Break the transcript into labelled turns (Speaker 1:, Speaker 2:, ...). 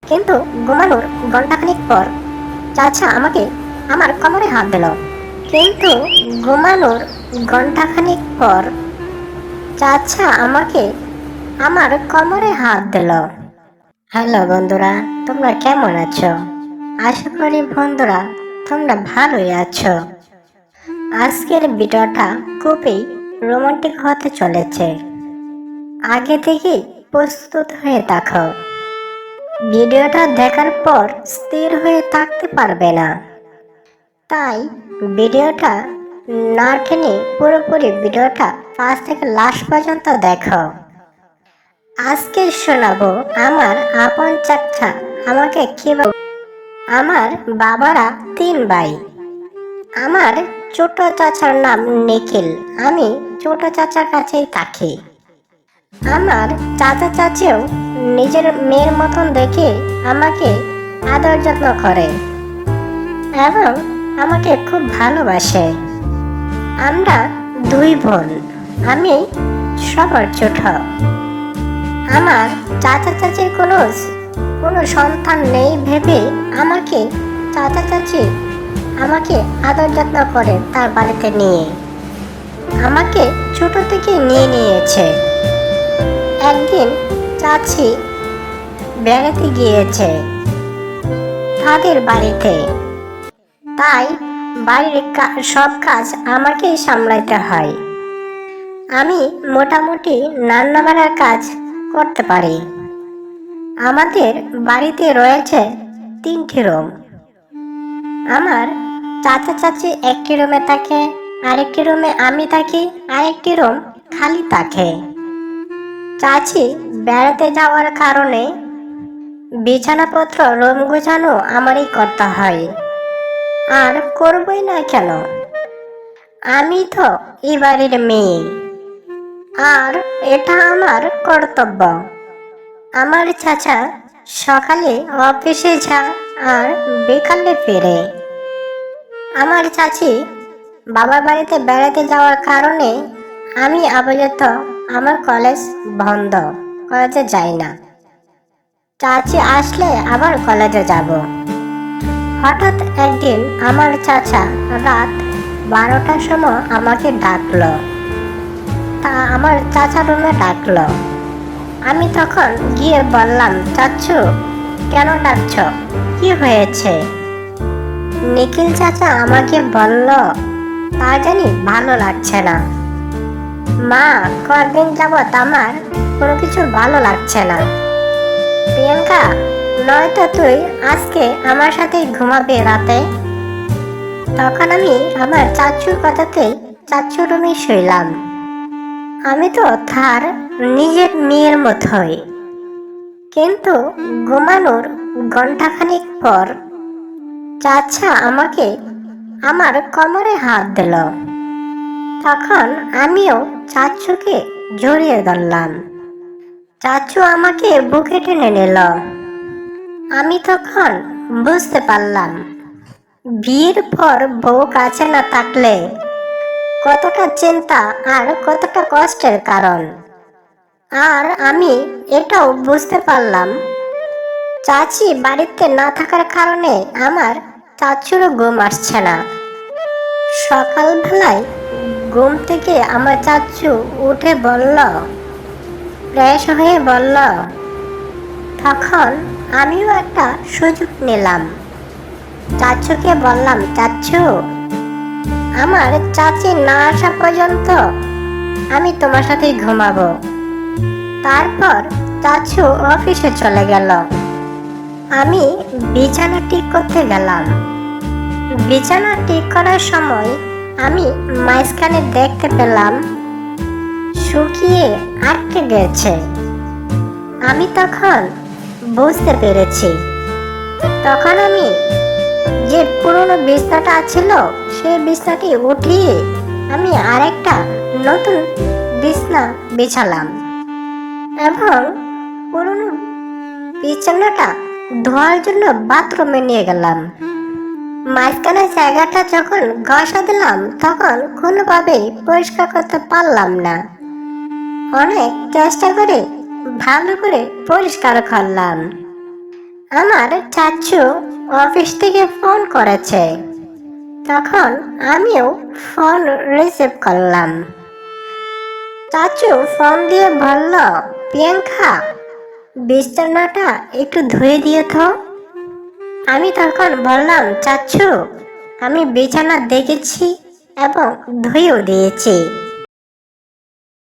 Speaker 1: কিন্তু ঘুমানোর ঘন্টাখানিক পর চাচা আমাকে আমার কোমরে হাত দিল। কিন্তু ঘুমানোর ঘন্টাখানিক পর চাচা আমাকে আমার কোমরে হাত দিল। হ্যালো বন্ধুরা, তোমরা কেমন আছো? আশা করি বন্ধুরা তোমরা ভালোই আছো। আজকের ভিডিওটা খুবই রোমান্টিক হতে চলেছে। আগে থেকেই প্রস্তুত হয়ে থাকো। ভিডিওটা দেখার পর স্থির হয়ে থাকতে পারবে না, তাই ভিডিওটা না টেনে পুরোপুরি ভিডিওটা ফার্স্ট থেকে লাস্ট পর্যন্ত দেখো। আজকে শোনাবো আমার আপন চাচা আমাকে কিভাবে। আমার বাবারা 3 ভাই। আমার ছোট চাচার নাম নিখিল। আমি ছোট চাচার কাছেই থাকি। আমার চাচা চাচিও নিজের মেয়ের মতন দেখে আমাকে আদর যত্ন করে এবং আমাকে খুব ভালোবাসে। আমরা 2 বোন, আমি সবার ছোট। আমার চাচা চাচির কোনো সন্তান নেই ভেবে আমাকে চাচা চাচি আমাকে আদর যত্ন করে তার বাড়িতে নিয়ে। আমাকে ছোট থেকে নিয়েছে। একদিন চাচি বেড়াতে গিয়েছে তাদের বাড়িতে, তাই বাড়ির সব কাজ আমাকেই সামলাতে হয়। আমি মোটামুটি রান্নাবান্নার কাজ করতে পারি। আমাদের বাড়িতে রয়েছে 3টি রুম। আমার চাচা চাচি একটি রুমে থাকে, আরেকটি রুমে আমি থাকি, আরেকটি রুম খালি থাকে। চাচি বেড়াতে যাওয়ার কারণে বিছানাপত্র রুম গোছানো আমারই করতে হয়। আর করবই না কেন, আমি তো এই বাড়ির মেয়ে, আর এটা আমার কর্তব্য। আমার চাচা সকালে অফিসে যায় আর বিকালে ফিরে। আমার চাচি বাবার বাড়িতে বেড়াতে যাওয়ার কারণে আমি আপাতত আমার কলেজ বন্ধ, কলেজে যাই না। চাচি আসলে আবার কলেজে যাব। হঠাৎ একদিন আমার চাচা রাত 12টার সময় আমাকে ডাকলো। আমার চাচা রুমে ডাকলো। আমি তখন গিয়ে বললাম, চাচ্ছু কেন ডাকছ, কি হয়েছে? নিখিল চাচা আমাকে বলল, তা জানি ভালো লাগছে না মা, কয়েকদিন যাবৎ আমার কোনো কিছু ভালো লাগছে না। প্রিয়াঙ্কা, নয়তো তুই আজকে আমার সাথে ঘুমাবি রাতে। তখন আমি আমার চাচুর কথাতে চাচুর রুমে শুইলাম। আমি তো তার নিজের মেয়ের মতোই। কিন্তু ঘুমানোর ঘন্টাখানিক পর চাচা আমাকে আমার কোমরে হাত দিল। তখন আমিও চাচুকে জড়িয়ে ধরলাম। চাচু আমাকে বুকে টেনে নিল। আমি তখন বুঝতে পারলাম বিয়ের পর বউ কাছে না থাকলে কতটা চিন্তা আর কতটা কষ্টের কারণ। আর আমি এটাও বুঝতে পারলাম চাচি বাড়িতে না থাকার কারণে আমার চাচুরও ঘুম আসছে না। সকালবেলায় ঘুম থেকে আমার চাচু উঠে বলল, ফ্রেশ হয়ে বলল। তখন আমিও একটা সুযোগ নিলাম। চাচুকে বললাম, চাচু আমার চাচি না আসা পর্যন্ত আমি তোমার সাথেই ঘুমাবো। তারপর চাচু অফিসে চলে গেল। আমি বিছানা ঠিক করতে গেলাম। বিছানা ঠিক করার সময় আমি মাঝখানে দেখতে পেলাম শুকিয়ে আটকে গেছে। আমি তখন বুঝতে পেরেছি। তখন আমি যে পুরনো বিছানাটা ছিল সেই বিছানাটি উঠিয়ে আমি আরেকটা নতুন বিছানা বিছালাম এবং পুরনো বিছানাটা ধোয়ার জন্য বাথরুমে নিয়ে গেলাম। মাঝখানে জায়গাটা যখন ঘষা দিলাম তখন কোনোভাবেই পরিষ্কার করতে পারলাম না। অনেক চেষ্টা করে ভালো করে পরিষ্কার করলাম, আমার চাচু অফিস থেকে ফোন করেছে। তখন আমিও ফোন রিসিভ করলাম। চাচু ফোন দিয়ে বলল, প্রিয়াঙ্কা, বিছানাটা একটু ধুয়ে দিয়ে তো। আমি তখন বললাম, চাচু, আমি বিছানা দেখেছি এবং ধুয়েও দিয়েছি।